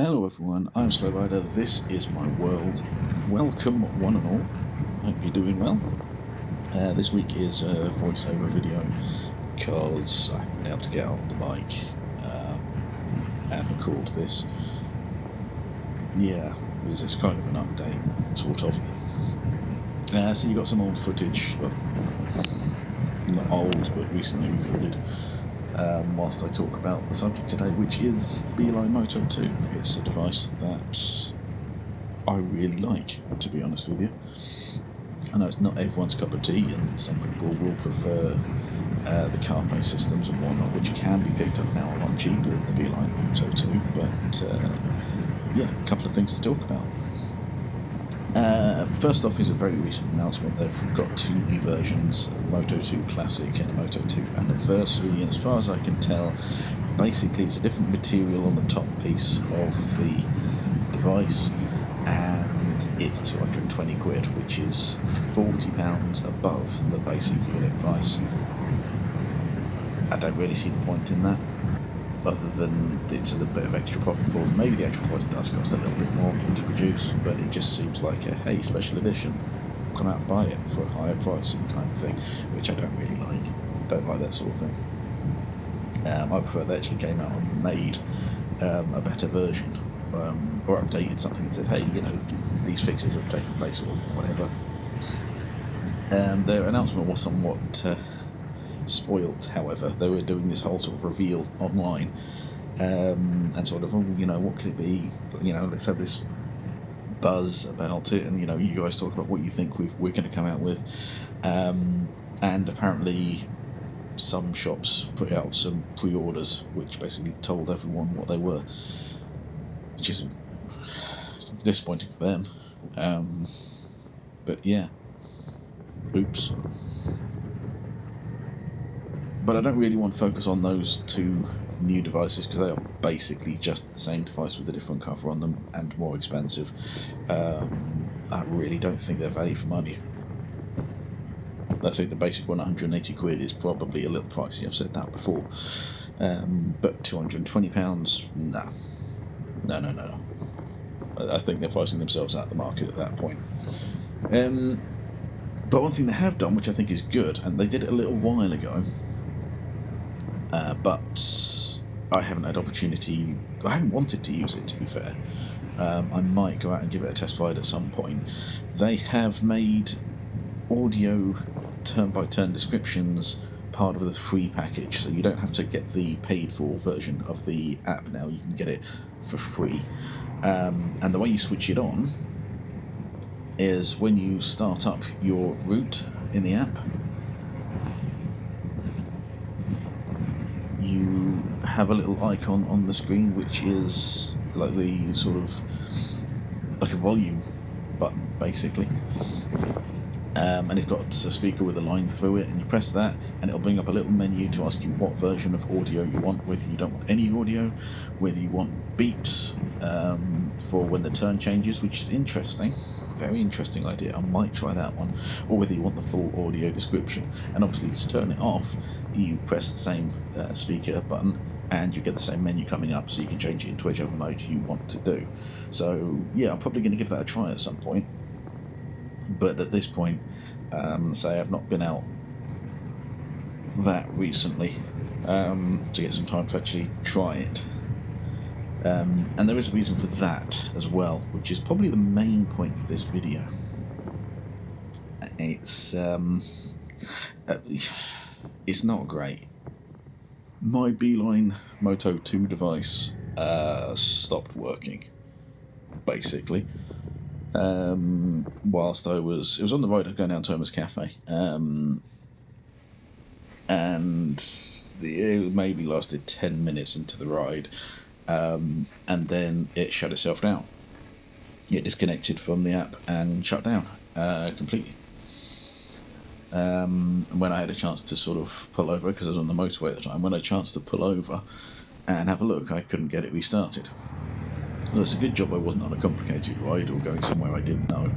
Hello everyone, I'm Slow Rider, this is my world. Welcome one and all, hope you're doing well. This week is a voiceover video because I haven't been able to get on the mic and record this. Yeah, it's kind of an update, sort of. So you got some old footage, well, not old, but recently recorded. Whilst I talk about the subject today, which is the Beeline Moto II. It's a device that I really like, to be honest with you. I know it's not everyone's cup of tea, and some people will prefer the CarPlay systems and whatnot, which can be picked up now a lot cheaper than the Beeline Moto II, but yeah, a couple of things to talk about. First off is a very recent announcement. They've got two new versions, a Moto II Classic and a Moto II Anniversary, and as far as I can tell, basically it's a different material on the top piece of the device, and it's 220 quid, which is £40 above the basic unit price. I don't really see the point in that, other than it's a little bit of extra profit for them. Maybe the actual price does cost a little bit more to produce, but it just seems like a, hey, special edition, come out and buy it for a higher price kind of thing, which I don't really like. Don't like that sort of thing. I prefer they actually came out and made a better version, or updated something and said, hey, you know, these fixes have taken place or whatever. Their announcement was somewhat spoilt, however. They were doing this whole sort of reveal online, and sort of, oh, you know, what could it be? You know, let's have this buzz about it, and you know, you guys talk about what you think we're going to come out with. And apparently, some shops put out some pre-orders, which basically told everyone what they were, which is disappointing for them. But yeah, oops. But I don't really want to focus on those two new devices because they are basically just the same device with a different cover on them and more expensive. I really don't think they're value for money. I think the basic one, 180 quid, is probably a little pricey. I've said that before. But £220, no. I think they're pricing themselves out of the market at that point. But one thing they have done, which I think is good, and they did it a little while ago, but I haven't had opportunity. I haven't wanted to use it, to be fair. I might go out and give it a test ride at some point. They have made audio turn-by-turn descriptions part of the free package, so you don't have to get the paid-for version of the app now. You can get it for free. And the way you switch it on is when you start up your route in the app, you have a little icon on the screen which is like the sort of like a volume button, basically, and it's got a speaker with a line through it, and you press that and it'll bring up a little menu to ask you what version of audio you want, whether you don't want any audio, whether you want beeps for when the turn changes, which is interesting, very interesting idea. I might try that one, or whether you want the full audio description. And obviously to turn it off, you press the same speaker button and you get the same menu coming up, so you can change it into whichever mode you want to do. So yeah, I'm probably going to give that a try at some point, but at this point, say I've not been out that recently to get some time to actually try it. And there is a reason for that as well, which is probably the main point of this video. It's not great. My Beeline Moto II device stopped working, basically, whilst it was on the road going down Thomas Cafe, and it maybe lasted 10 minutes into the ride. And then it shut itself down. It disconnected from the app and shut down completely. When I had a chance to sort of pull over, because I was on the motorway at the time, when I had a chance to pull over and have a look, I couldn't get it restarted. So it's a good job I wasn't on a complicated ride or going somewhere I didn't know.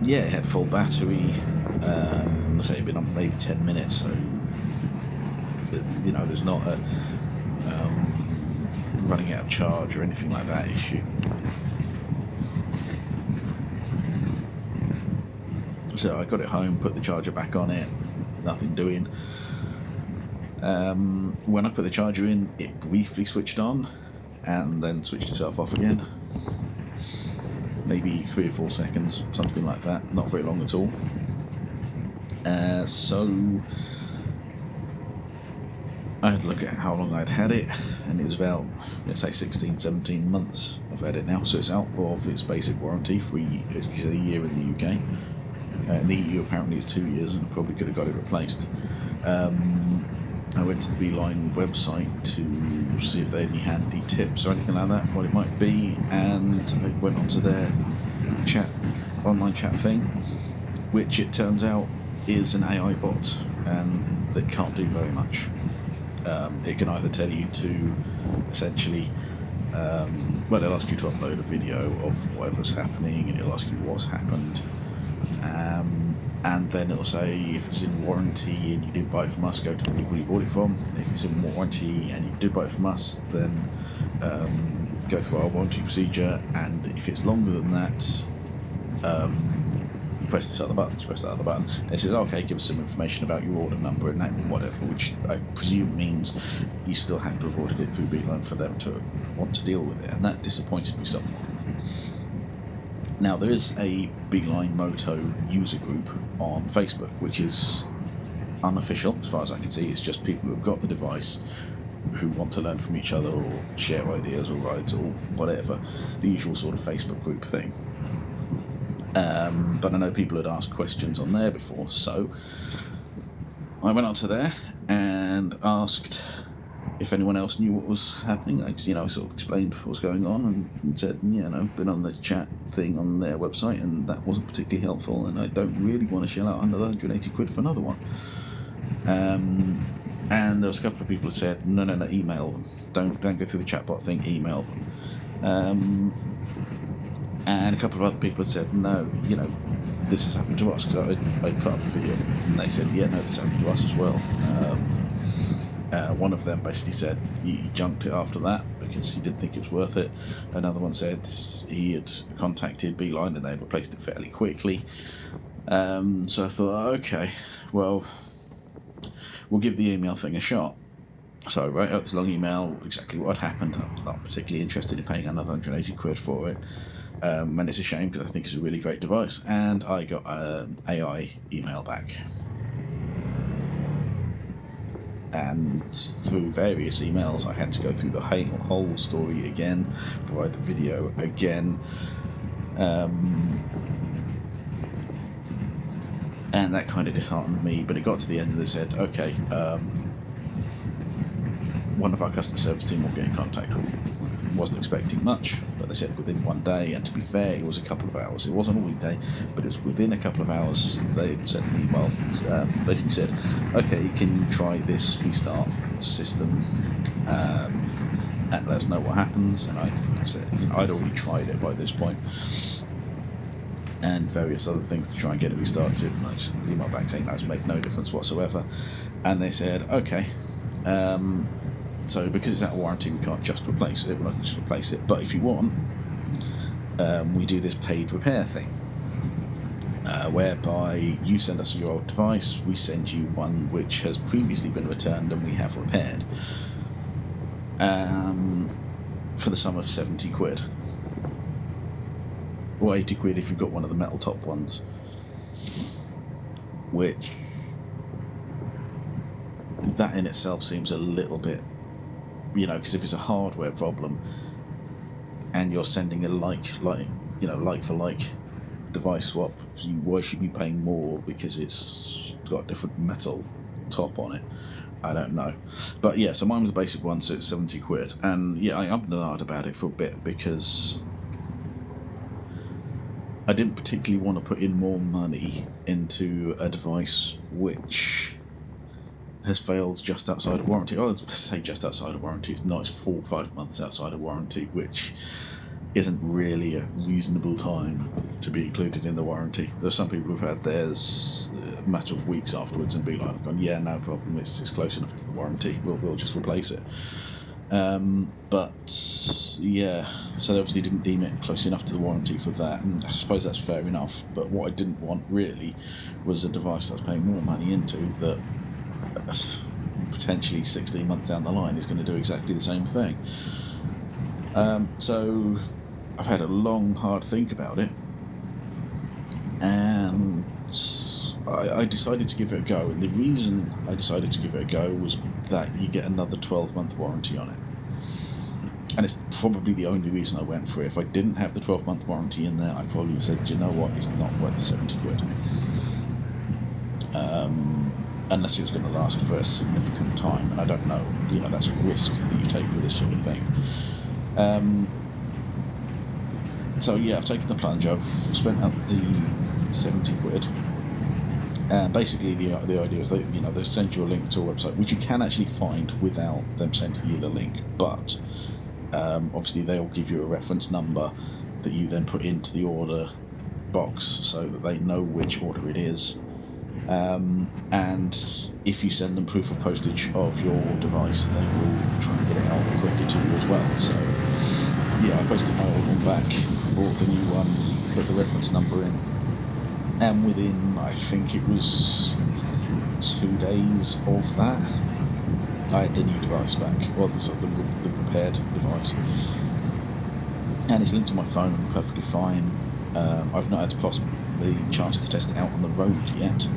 Yeah, it had full battery. I say it'd been on maybe 10 minutes, so you know, there's not running out of charge or anything like that issue. So I got it home, put the charger back on it, nothing doing. When I put the charger in, it briefly switched on and then switched itself off again. Maybe 3 or 4 seconds, something like that, not very long at all. So I had to look at how long I'd had it, and it was about, let's say, 16, 17 months I've had it now, so it's out of its basic warranty for a year in the UK. In the EU apparently it's 2 years, and I probably could have got it replaced. I went to the Beeline website to see if they had any handy tips or anything like that, what it might be, and I went onto their online chat thing, which it turns out is an AI bot, and that can't do very much. It can either tell you to essentially, it'll ask you to upload a video of whatever's happening, and it'll ask you what's happened, and then it'll say if it's in warranty and you did buy it from us, go to the people you bought it from, and if it's in warranty and you did buy it from us, then go through our warranty procedure, and if it's longer than that, press this other button, press that other button, and it says, okay, give us some information about your order number and name or whatever, which I presume means you still have to have ordered it through Beeline for them to want to deal with it, and that disappointed me somewhat. Now, there is a Beeline Moto user group on Facebook, which is unofficial, as far as I can see. It's just people who've got the device who want to learn from each other or share ideas or rides or whatever, the usual sort of Facebook group thing. But I know people had asked questions on there before, so I went onto there and asked if anyone else knew what was happening. I sort of explained what was going on and said, been on the chat thing on their website, and that wasn't particularly helpful, and I don't really want to shell out another 180 quid for another one. And there was a couple of people who said, no, email them. Don't go through the chatbot thing, email them. And a couple of other people had said, no, this has happened to us, because I put up a video, and they said, yeah, no, this happened to us as well. One of them basically said he junked it after that because he didn't think it was worth it. Another one said he had contacted Beeline and they had replaced it fairly quickly. So I thought, okay, well, we'll give the email thing a shot. So I wrote out this long email, exactly what had happened. I'm not particularly interested in paying another 180 quid for it. And it's a shame because I think it's a really great device. And I got an AI email back. And through various emails, I had to go through the whole story again, provide the video again, and that kind of disheartened me. But it got to the end and they said, okay, one of our customer service team will get in contact with you. I wasn't expecting much, but they said within 1 day, and to be fair, it was a couple of hours. It wasn't a weekday, but it was within a couple of hours. They sent an email, basically said, okay, can you try this restart system and let us know what happens? And I said, I'd already tried it by this point, and various other things to try and get it restarted, and I just emailed back saying that's made no difference whatsoever. And they said, okay, so because it's out of warranty, we can't just replace it. We're not going to just replace it. But if you want, we do this paid repair thing, whereby you send us your old device, we send you one which has previously been returned and we have repaired, for the sum of 70 quid. Or 80 quid if you've got one of the metal top ones. Which, that in itself seems a little bit, because if it's a hardware problem and you're sending a like for like device swap, why should you be paying more because it's got a different metal top on it? I don't know. But yeah, so mine was the basic one, so it's 70 quid. And yeah, I ummed and ahed about it for a bit because I didn't particularly want to put in more money into a device which has failed just outside of warranty. Oh, let's say just outside of warranty. It's not. It's 4 or 5 months outside of warranty, which isn't really a reasonable time to be included in the warranty. There's some people who've had theirs a matter of weeks afterwards, and Beeline have gone, yeah, no problem. It's close enough to the warranty. We'll just replace it. But yeah, so they obviously didn't deem it close enough to the warranty for that, and I suppose that's fair enough. But what I didn't want really was a device I was paying more money into that potentially 16 months down the line is going to do exactly the same thing. So I've had a long, hard think about it, and I decided to give it a go. And the reason I decided to give it a go was that you get another 12-month warranty on it. And it's probably the only reason I went for it. If I didn't have the 12-month warranty in there, I probably would have said, do you know what, it's not worth 70 quid. Unless it was going to last for a significant time, and I don't know. That's a risk that you take with this sort of thing. So yeah, I've taken the plunge. I've spent up the 70 quid. Basically, the idea is that they send you a link to a website, which you can actually find without them sending you the link. But obviously, they'll give you a reference number that you then put into the order box so that they know which order it is. And if you send them proof of postage of your device, they will try and get it out quicker to you as well. So yeah, I posted my old one back, bought the new one, put the reference number in, and within, I think it was 2 days of that, I had the new device back, well, the repaired device, and it's linked to my phone perfectly fine. I've not had the chance to test it out on the road yet,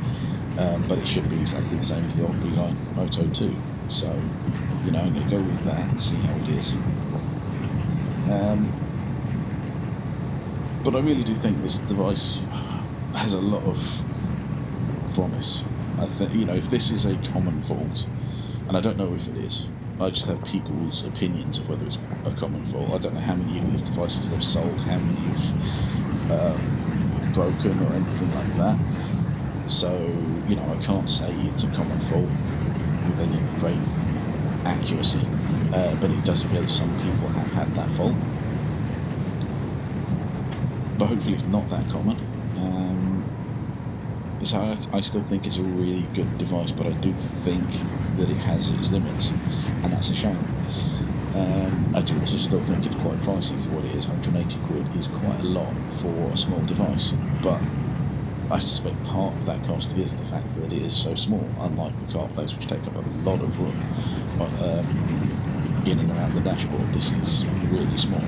but it should be exactly the same as the old Beeline Moto II. So, I'm going to go with that and see how it is. But I really do think this device has a lot of promise. I think, if this is a common fault, and I don't know if it is, I just have people's opinions of whether it's a common fault. I don't know how many of these devices they've sold, how many have broken or anything like that. So, I can't say it's a common fault with any great accuracy, but it does appear that some people have had that fault. But hopefully it's not that common. So I still think it's a really good device, but I do think that it has its limits, and that's a shame. I do also still think it's quite pricey for what it is. 180 quid is quite a lot for a small device, but I suspect part of that cost is the fact that it is so small, unlike the CarPlays, which take up a lot of room in and around the dashboard. This is really small,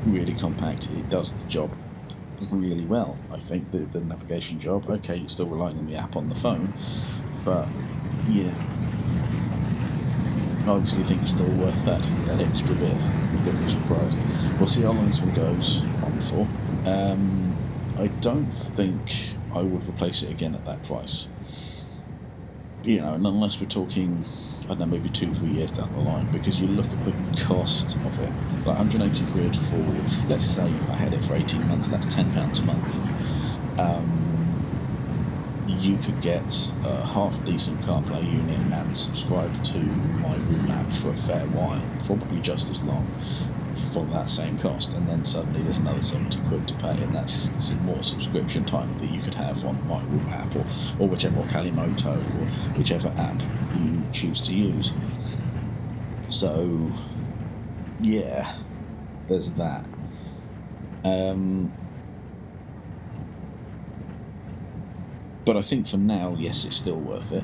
really compact. It does the job really well. I think the navigation job, okay, you're still relying on the app on the phone, but yeah, I obviously think it's still worth that extra bit that was required. We'll see how long this one goes on for. I don't think I would replace it again at that price. And unless we're talking, I don't know, maybe 2-3 years down the line, because you look at the cost of it, like 180 quid for, let's say I had it for 18 months, that's £10 a month. You could get a half-decent CarPlay unit and subscribe to my Route app for a fair while, probably just as long, for that same cost, and then suddenly there's another 70 quid to pay, and that's some more subscription time that you could have on my Route app, or whichever, or Kalimoto, or whichever app you choose to use. So yeah, there's that. But I think for now, yes, it's still worth it.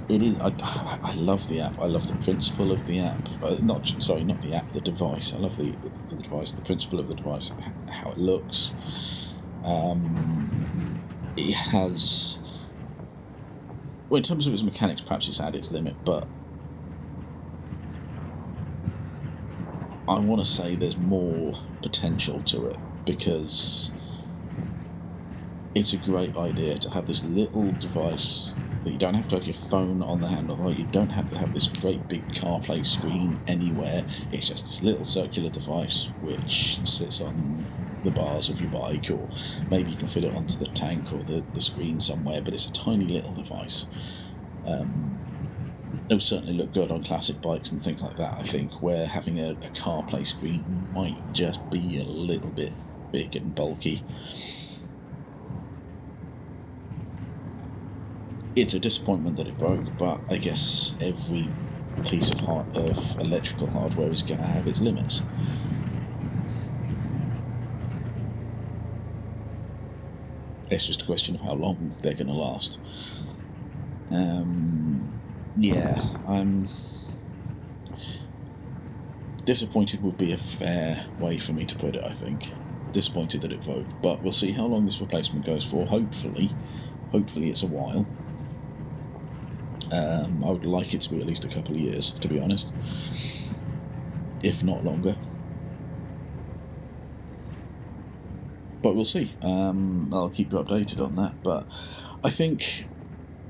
It is. I love the app. I love the principle of the app. Not the app, the device. I love the device, the principle of the device, how it looks. It has. Well, in terms of its mechanics, perhaps it's at its limit, but I want to say there's more potential to it, because it's a great idea to have this little device that you don't have to have your phone on the handlebar, you don't have to have this great big CarPlay screen anywhere. It's just this little circular device which sits on the bars of your bike, or maybe you can fit it onto the tank or the screen somewhere, but it's a tiny little device. It would certainly look good on classic bikes and things like that, I think, where having a CarPlay screen might just be a little bit big and bulky. it's a disappointment that it broke, but I guess every piece of electrical hardware is going to have its limits. It's just a question of how long they're going to last. Yeah, I'm disappointed would be a fair way for me to put it, I think. Disappointed that it broke, but we'll see how long this replacement goes for. Hopefully it's a while. I would like it to be at least a couple of years, to be honest, if not longer. But we'll see. I'll keep you updated on that. But I think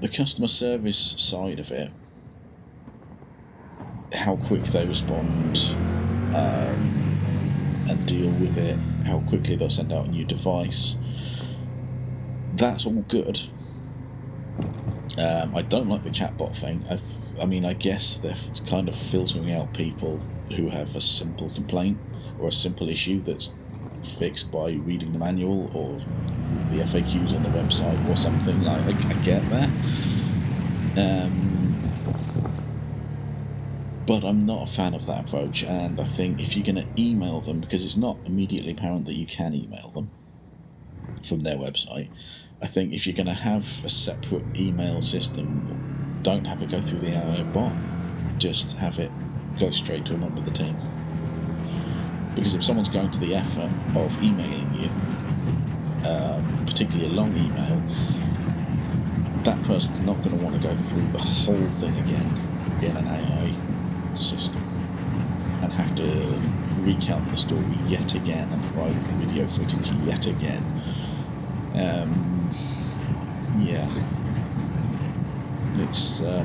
the customer service side of it, how quick they respond and deal with it, how quickly they'll send out a new device, that's all good. I don't like the chatbot thing. I mean, I guess they're kind of filtering out people who have a simple complaint or a simple issue that's fixed by reading the manual or the FAQs on the website or something. I get that. But I'm not a fan of that approach, and I think if you're going to email them, because it's not immediately apparent that you can email them from their website, I think if you're going to have a separate email system, don't have it go through the AI bot, just have it go straight to a member of the team. Because if someone's going to the effort of emailing you, particularly a long email, that person's not going to want to go through the whole thing again in an AI system and have to recount the story yet again and provide video footage yet again. Yeah, it's a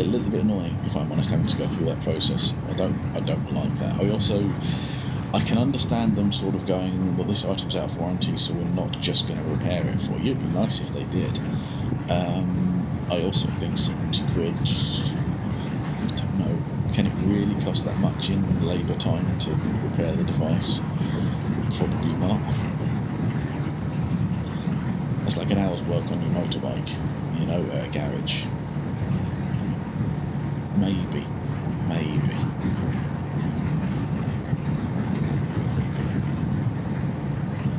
little bit annoying, if I'm honest, having to go through that process. I don't like that. I can understand them sort of going, well, this item's out of warranty, so we're not just going to repair it for you. It'd be nice if they did. I also think £70, I don't know, can it really cost that much in labour time to repair the device? Probably not. It's like an hour's work on your motorbike, at a garage. Maybe.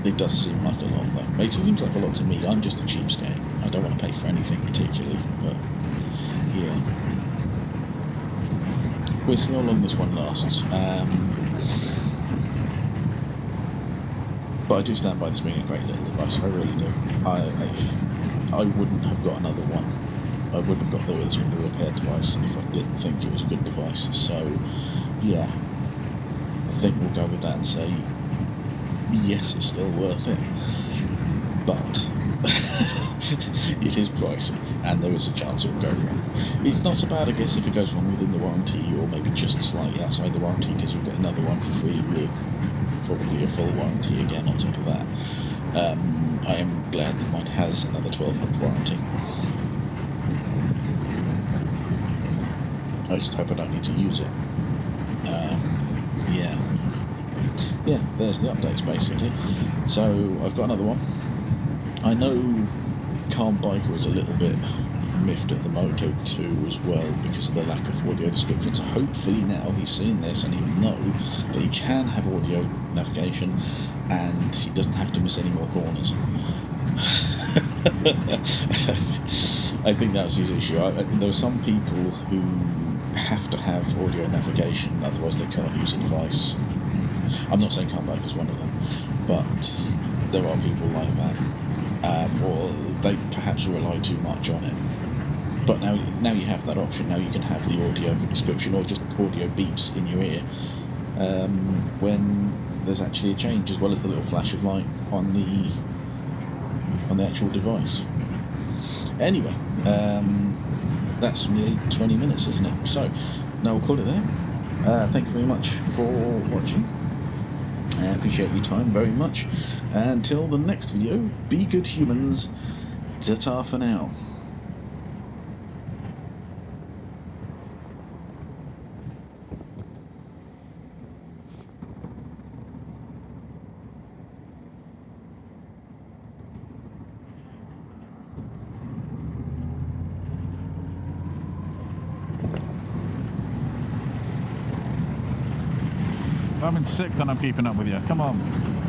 It does seem like a lot, though. It seems like a lot to me. I'm just a cheapskate. I don't want to pay for anything particularly, but yeah. We'll see how long this one lasts. But I do stand by this being a great little device. I really do. I wouldn't have got another one. I wouldn't have got this with the repair device if I didn't think it was a good device. So, yeah, I think we'll go with that and say, yes, it's still worth it, but it is pricey, and there is a chance it will go wrong. It's not so bad, I guess, if it goes wrong within the warranty, or maybe just slightly outside the warranty, because you'll get another one for free with probably a full warranty again on top of that. I am glad that mine has another 12-month warranty. I just hope I don't need to use it. Yeah, there's the updates basically. So I've got another one. I know Calm Biker is a little bit miffed at the Moto 2 as well because of the lack of audio description. So hopefully now he's seen this and he'll know that he can have audio navigation and he doesn't have to miss any more corners. I think that was his issue. There are some people who have to have audio navigation, otherwise they can't use a device. I'm not saying Calm Biker is one of them, but there are people like that, or they perhaps rely too much on it. But now you have that option. Now you can have the audio description or just audio beeps in your ear when there's actually a change, as well as the little flash of light on the actual device. Anyway, that's nearly 20 minutes, isn't it? So now we'll call it there. Thank you very much for watching. I appreciate your time very much. Until the next video, be good humans. Ta-ta for now. I'm in 6th and I'm keeping up with you. Come on.